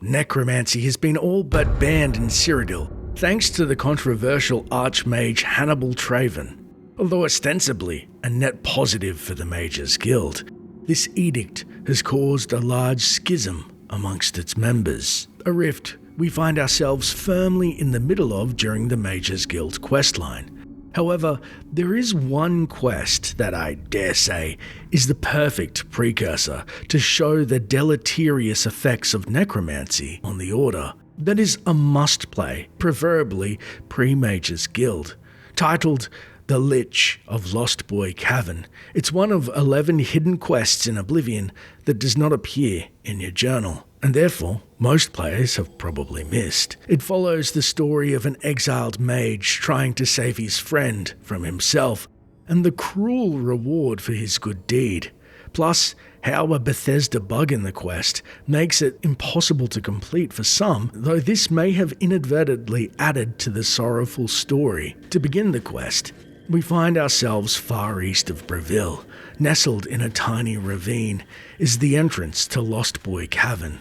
necromancy has been all but banned in Cyrodiil, thanks to the controversial archmage Hannibal Traven. Although ostensibly a net positive for the Mages Guild, this edict has caused a large schism amongst its members, a rift we find ourselves firmly in the middle of during the Mages Guild questline. However, there is one quest that I dare say is the perfect precursor to show the deleterious effects of necromancy on the Order. That is a must-play, preferably pre-Mages Guild, titled The Lich of Lost Boy Cavern. It's one of 11 hidden quests in Oblivion that does not appear in your journal, and therefore most players have probably missed. It follows the story of an exiled mage trying to save his friend from himself, and the cruel reward for his good deed, plus how a Bethesda bug in the quest makes it impossible to complete for some, though this may have inadvertently added to the sorrowful story. To begin the quest, we find ourselves far east of Breville. Nestled in a tiny ravine is the entrance to Lost Boy Cavern.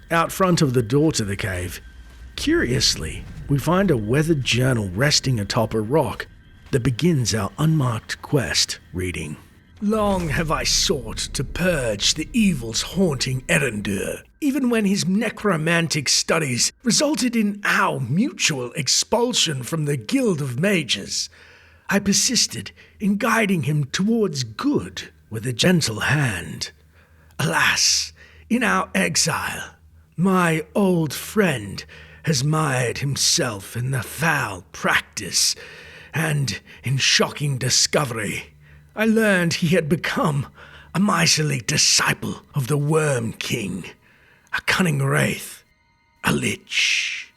Out front of the door to the cave, curiously, we find a weathered journal resting atop a rock that begins our unmarked quest, reading, "Long have I sought to purge the evils haunting Erendur, even when his necromantic studies resulted in our mutual expulsion from the Guild of Mages. I persisted in guiding him towards good with a gentle hand. Alas, in our exile, my old friend has mired himself in the foul practice, and in shocking discovery, I learned he had become a miserly disciple of the Worm King, a cunning wraith, a lich.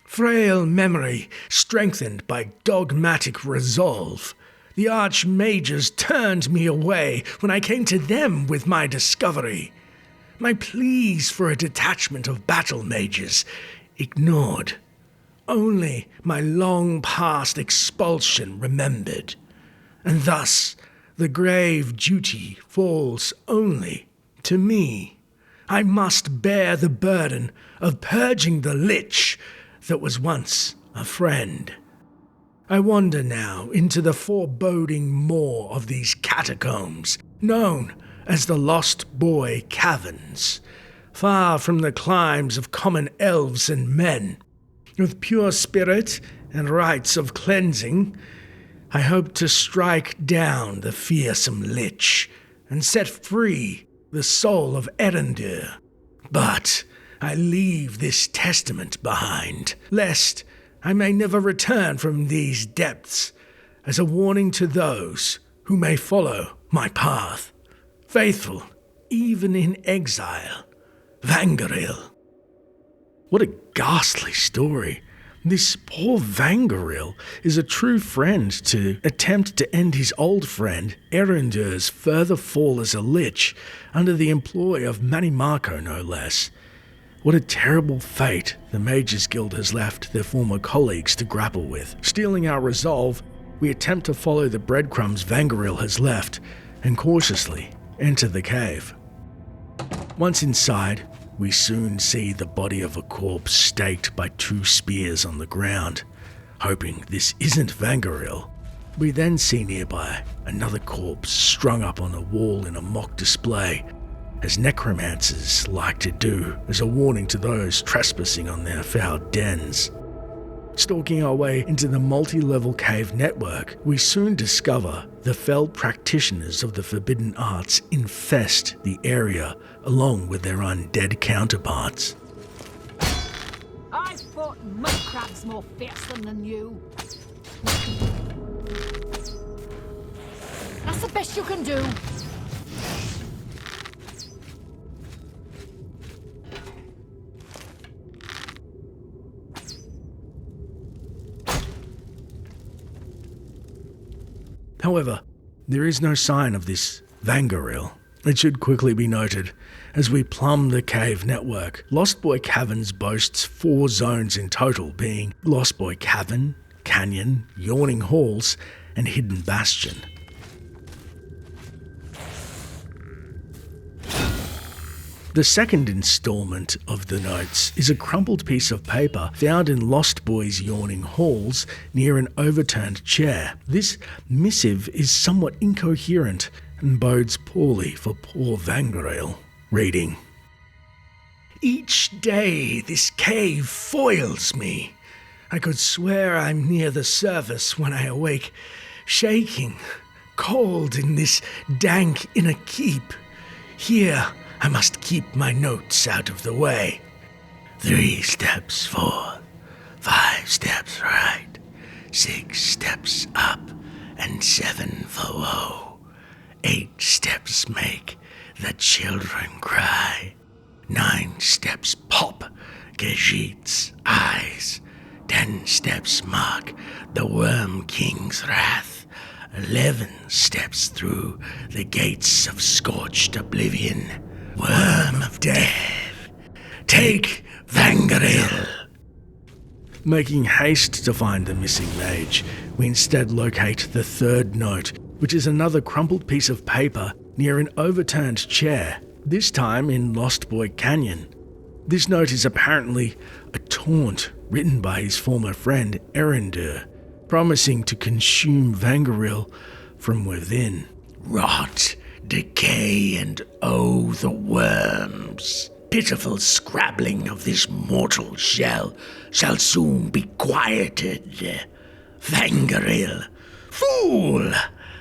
Frail memory strengthened by dogmatic resolve, the archmages turned me away when I came to them with my discovery. My pleas for a detachment of battle mages ignored. Only my long-past expulsion remembered. And thus, the grave duty falls only to me. I must bear the burden of purging the lich that was once a friend. I wander now into the foreboding maw of these catacombs, known as the Lost Boy Caverns, far from the climes of common elves and men. With pure spirit and rites of cleansing, I hope to strike down the fearsome lich and set free the soul of Erendur. But I leave this testament behind, lest I may never return from these depths, as a warning to those who may follow my path. Faithful, even in exile, Vangaril." What a ghastly story. This poor Vangaril is a true friend to attempt to end his old friend Erendur's further fall as a lich under the employ of Manimarco, no less. What a terrible fate the Mages Guild has left their former colleagues to grapple with. Stealing our resolve, we attempt to follow the breadcrumbs Vangaril has left and cautiously enter the cave. Once inside, we soon see the body of a corpse staked by 2 spears on the ground. Hoping this isn't Vangaril, we then see nearby another corpse strung up on a wall in a mock display, as necromancers like to do as a warning to those trespassing on their foul dens. Stalking our way into the multi-level cave network, we soon discover the fell practitioners of the forbidden arts infest the area along with their undead counterparts. I've fought mud crabs more fearsome than you. That's the best you can do. However, there is no sign of this Vangaril. It should quickly be noted, as we plumb the cave network, Lost Boy Caverns boasts 4 zones in total, being Lost Boy Cavern, Canyon, Yawning Halls, and Hidden Bastion. The second installment of the notes is a crumpled piece of paper found in Lost Boy's yawning halls near an overturned chair. This missive is somewhat incoherent and bodes poorly for poor Vangaril. Reading. Each day this cave foils me. I could swear I'm near the surface when I awake, shaking, cold in this dank inner keep. Here I must keep my notes out of the way. 3 steps forth, 5 steps right, 6 steps up, and 7 for woe. 8 steps make the children cry. 9 steps pop Gajit's eyes. 10 steps mark the Worm King's wrath. 11 steps through the gates of scorched oblivion. Worm of death, take Vangaril. Making haste to find the missing mage, we instead locate the third note, which is another crumpled piece of paper near an overturned chair, this time in Lost Boy Canyon. This note is apparently a taunt written by his former friend Erendur, promising to consume Vangaril from within. Rot, decay, and the worms. Pitiful scrabbling of this mortal shell shall soon be quieted. Vangaril, fool,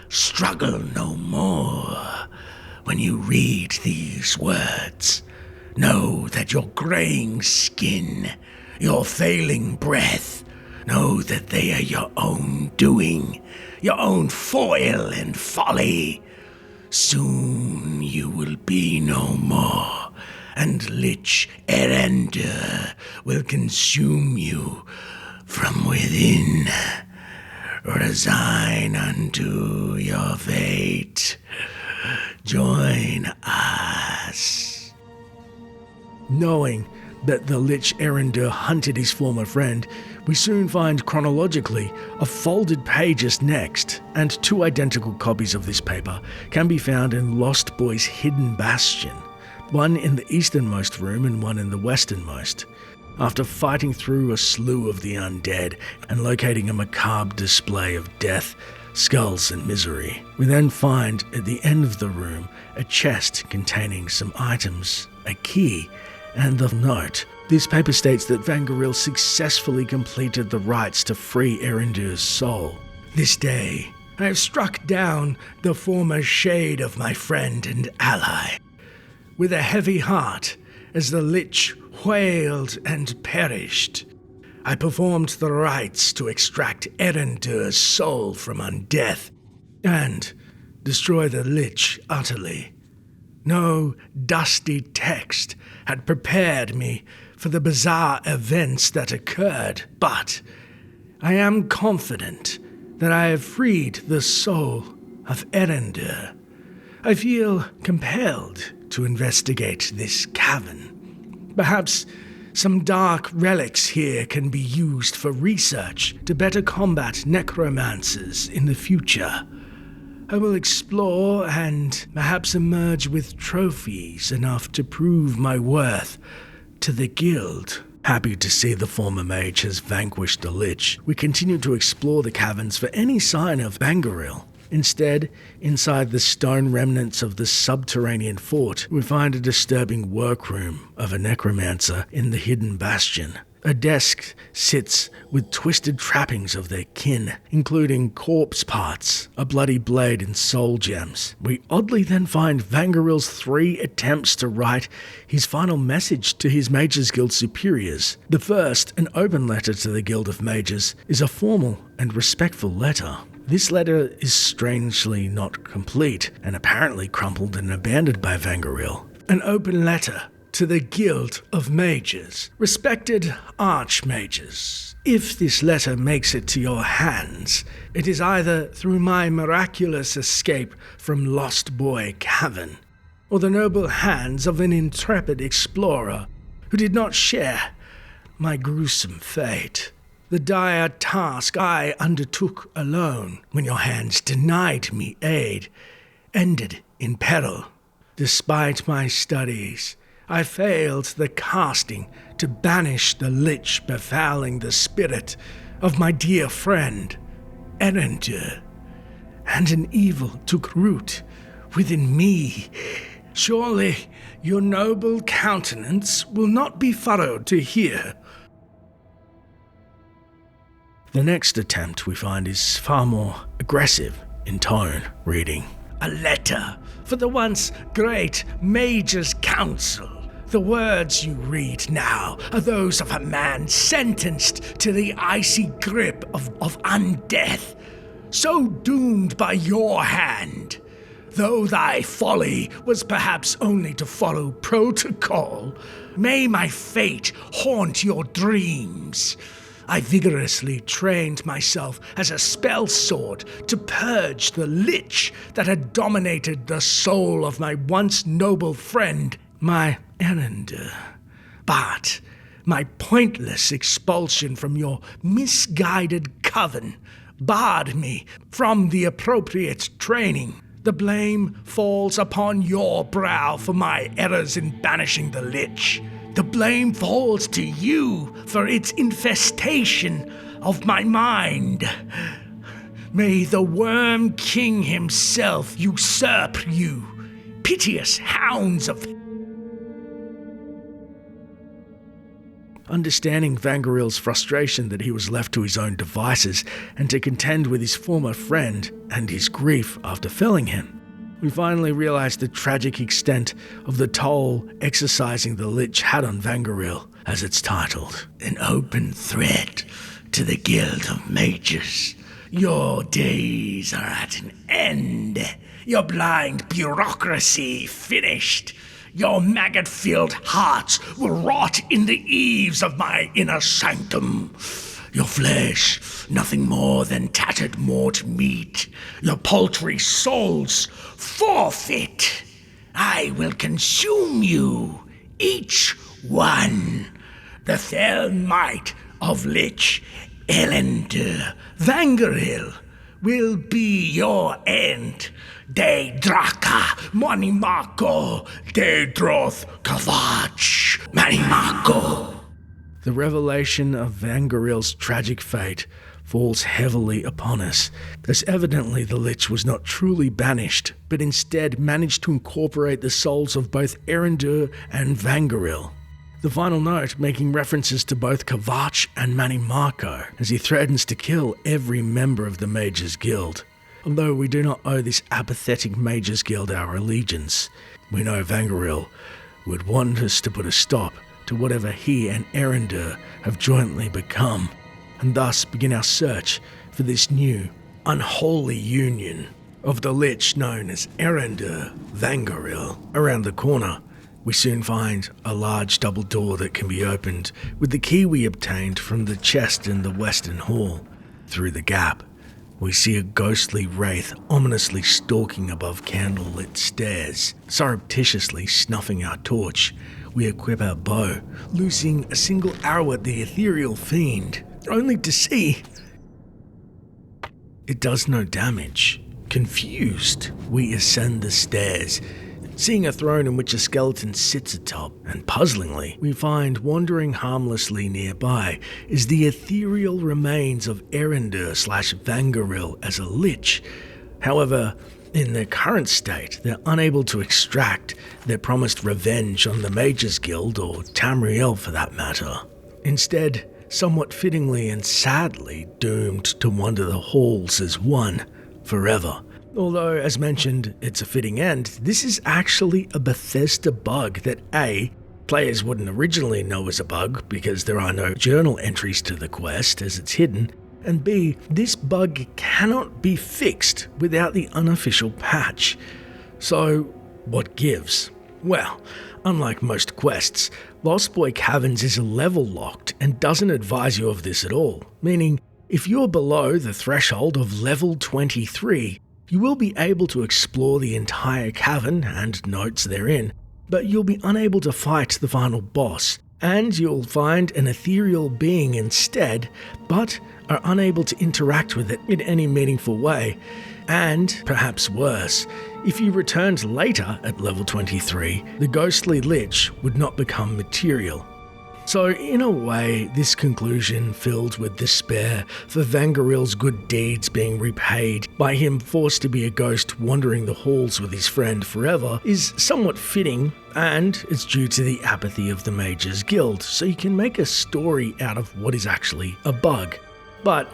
struggle no more. When you read these words, know that your graying skin, your failing breath, know that they are your own doing, your own foil and folly. Soon you will be no more, and Lich Erendur will consume you from within. Resign unto your fate. Join us. Knowing that the Lich Erendur hunted his former friend, we soon find chronologically a folded pages next, and 2 identical copies of this paper can be found in Lost Boy's hidden bastion, one in the easternmost room and one in the westernmost. After fighting through a slew of the undead and locating a macabre display of death, skulls and misery, we then find at the end of the room a chest containing some items, a key, and the note. This paper states that Vangaril successfully completed the rites to free Erendur's soul. This day, I have struck down the former shade of my friend and ally. With a heavy heart, as the Lich wailed and perished, I performed the rites to extract Erendur's soul from undeath and destroy the Lich utterly. No dusty text had prepared me for the bizarre events that occurred, but I am confident that I have freed the soul of Erendur. I feel compelled to investigate this cavern. Perhaps some dark relics here can be used for research to better combat necromancers in the future. I will explore and perhaps emerge with trophies enough to prove my worth to the guild. Happy to see the former mage has vanquished the Lich, we continue to explore the caverns for any sign of Vangaril. Instead, inside the stone remnants of the subterranean fort, we find a disturbing workroom of a necromancer in the hidden bastion. A desk sits with twisted trappings of their kin, including corpse parts, a bloody blade, and soul gems. We oddly then find Vangaril's 3 attempts to write his final message to his Mages Guild superiors. The first, an open letter to the Guild of Mages, is a formal and respectful letter. This letter is strangely not complete, and apparently crumpled and abandoned by Vangaril. An open letter to the Guild of Mages. Respected Archmages, if this letter makes it to your hands, it is either through my miraculous escape from Lost Boy Cavern, or the noble hands of an intrepid explorer who did not share my gruesome fate. The dire task I undertook alone, when your hands denied me aid, ended in peril. Despite my studies, I failed the casting to banish the Lich befouling the spirit of my dear friend, Erendur, and an evil took root within me. Surely your noble countenance will not be furrowed to hear. The next attempt we find is far more aggressive in tone, reading, "A letter for the once great Mage's Council. The words you read now are those of a man sentenced to the icy grip of undeath, so doomed by your hand. Though thy folly was perhaps only to follow protocol, may my fate haunt your dreams. I vigorously trained myself as a spell sword to purge the Lich that had dominated the soul of my once noble friend, my Erendur. But my pointless expulsion from your misguided coven barred me from the appropriate training. The blame falls upon your brow for my errors in banishing the Lich. The blame falls to you for its infestation of my mind. May the Worm King himself usurp you, piteous hounds of..." Understanding Vangaril's frustration that he was left to his own devices and to contend with his former friend and his grief after felling him, we finally realize the tragic extent of the toll exercising the Lich had on Vangaril, as it's titled, "An open threat to the Guild of Mages. Your days are at an end. Your blind bureaucracy finished. Your maggot-filled hearts will rot in the eaves of my inner sanctum. Your flesh, nothing more than tattered mort meat. Your paltry souls, forfeit. I will consume you, each one. The fell might of Lich Erendur Vangaril will be your end. De Draka Monimako De Droth Kavach Manimako." The revelation of Vangaril's tragic fate falls heavily upon us, as evidently the Lich was not truly banished, but instead managed to incorporate the souls of both Erendur and Vangaril. The final note making references to both Kavach and Manimako, as he threatens to kill every member of the Mages Guild. Although we do not owe this apathetic Mages Guild our allegiance, we know Vangaril would want us to put a stop to whatever he and Erendur have jointly become, and thus begin our search for this new, unholy union of the Lich known as Erendur Vangaril. Around the corner, we soon find a large double door that can be opened with the key we obtained from the chest in the western hall. Through the gap, we see a ghostly wraith ominously stalking above candlelit stairs, surreptitiously snuffing our torch. We equip our bow, loosing a single arrow at the ethereal fiend, only to see it does no damage. Confused, we ascend the stairs, seeing a throne in which a skeleton sits atop, and puzzlingly, we find wandering harmlessly nearby is the ethereal remains of Erendur/Vangaril as a Lich. However, in their current state, they're unable to extract their promised revenge on the Mages Guild, or Tamriel for that matter. Instead, somewhat fittingly and sadly doomed to wander the halls as one, forever. Although, as mentioned, it's a fitting end, this is actually a Bethesda bug that A, players wouldn't originally know as a bug because there are no journal entries to the quest as it's hidden, and B, this bug cannot be fixed without the unofficial patch. So, what gives? Well, unlike most quests, Lost Boy Caverns is level locked and doesn't advise you of this at all, meaning if you're below the threshold of level 23, you will be able to explore the entire cavern and notes therein, but you'll be unable to fight the final boss, and you'll find an ethereal being instead, but are unable to interact with it in any meaningful way. And, perhaps worse, If you returned later at level 23, the ghostly Lich would not become material. So in a way, this conclusion, filled with despair for Vangaril's good deeds being repaid by him forced to be a ghost wandering the halls with his friend forever, is somewhat fitting, and it's due to the apathy of the Mages Guild, so you can make a story out of what is actually a bug. But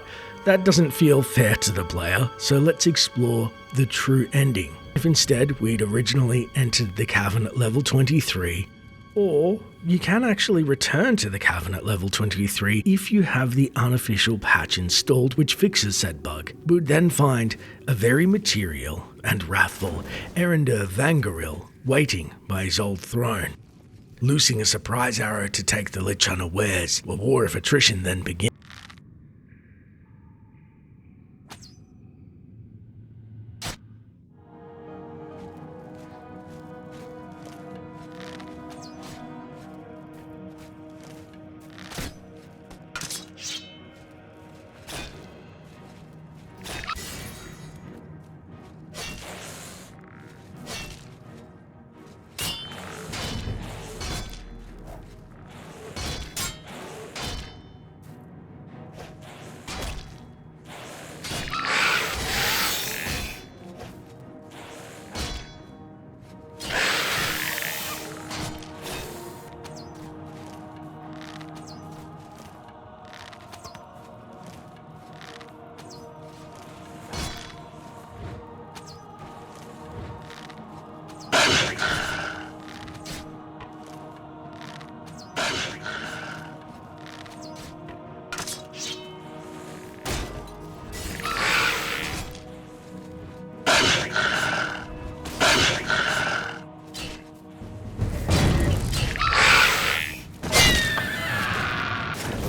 that doesn't feel fair to the player, so let's explore the true ending. If instead we'd originally entered the Cavern at level 23, or you can actually return to the Cavern at level 23 if you have the unofficial patch installed which fixes said bug. We would then find a very material and wrathful errander Vangaril waiting by his old throne. Loosing a surprise arrow to take the Lich unawares, a war of attrition then begins.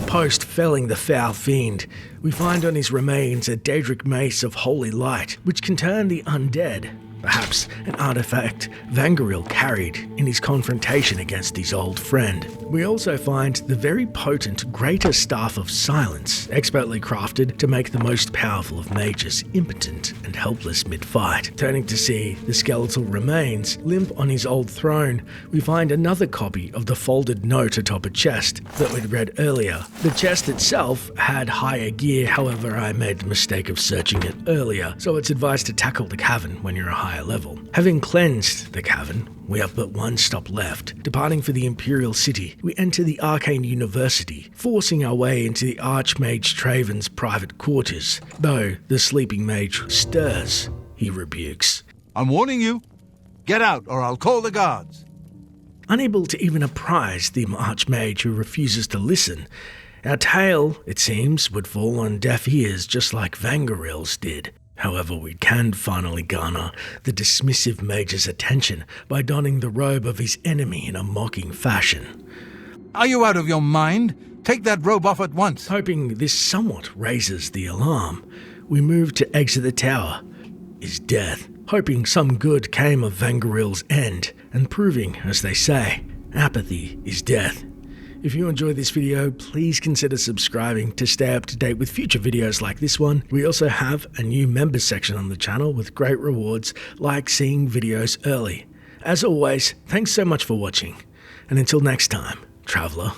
Post felling the foul fiend, we find on his remains a Daedric mace of holy light, which can turn the undead, perhaps an artifact Vangaril carried in his confrontation against his old friend. We also find the very potent Greater Staff of Silence, expertly crafted to make the most powerful of mages impotent and helpless mid-fight. Turning to see the skeletal remains limp on his old throne, we find another copy of the folded note atop a chest that we'd read earlier. The chest itself had higher gear, however I made the mistake of searching it earlier, so it's advised to tackle the cavern when you're a higher level. Having cleansed the cavern, we have but one stop left. Departing for the Imperial City, we enter the Arcane University, forcing our way into the Archmage Traven's private quarters. Though the sleeping mage stirs, he rebukes. I'm warning you. Get out or I'll call the guards. Unable to even apprise the Archmage who refuses to listen, our tale, it seems, would fall on deaf ears just like Vangaril's did. However, we can finally garner the dismissive mage's attention by donning the robe of his enemy in a mocking fashion. Are you out of your mind? Take that robe off at once. Hoping this somewhat raises the alarm, we move to exit the tower. Is death, hoping some good came of Vangaril's end, and proving, as they say, apathy is death. If you enjoyed this video, please consider subscribing to stay up to date with future videos like this one. We also have a new members section on the channel with great rewards like seeing videos early. As always, thanks so much for watching, and until next time, Traveller.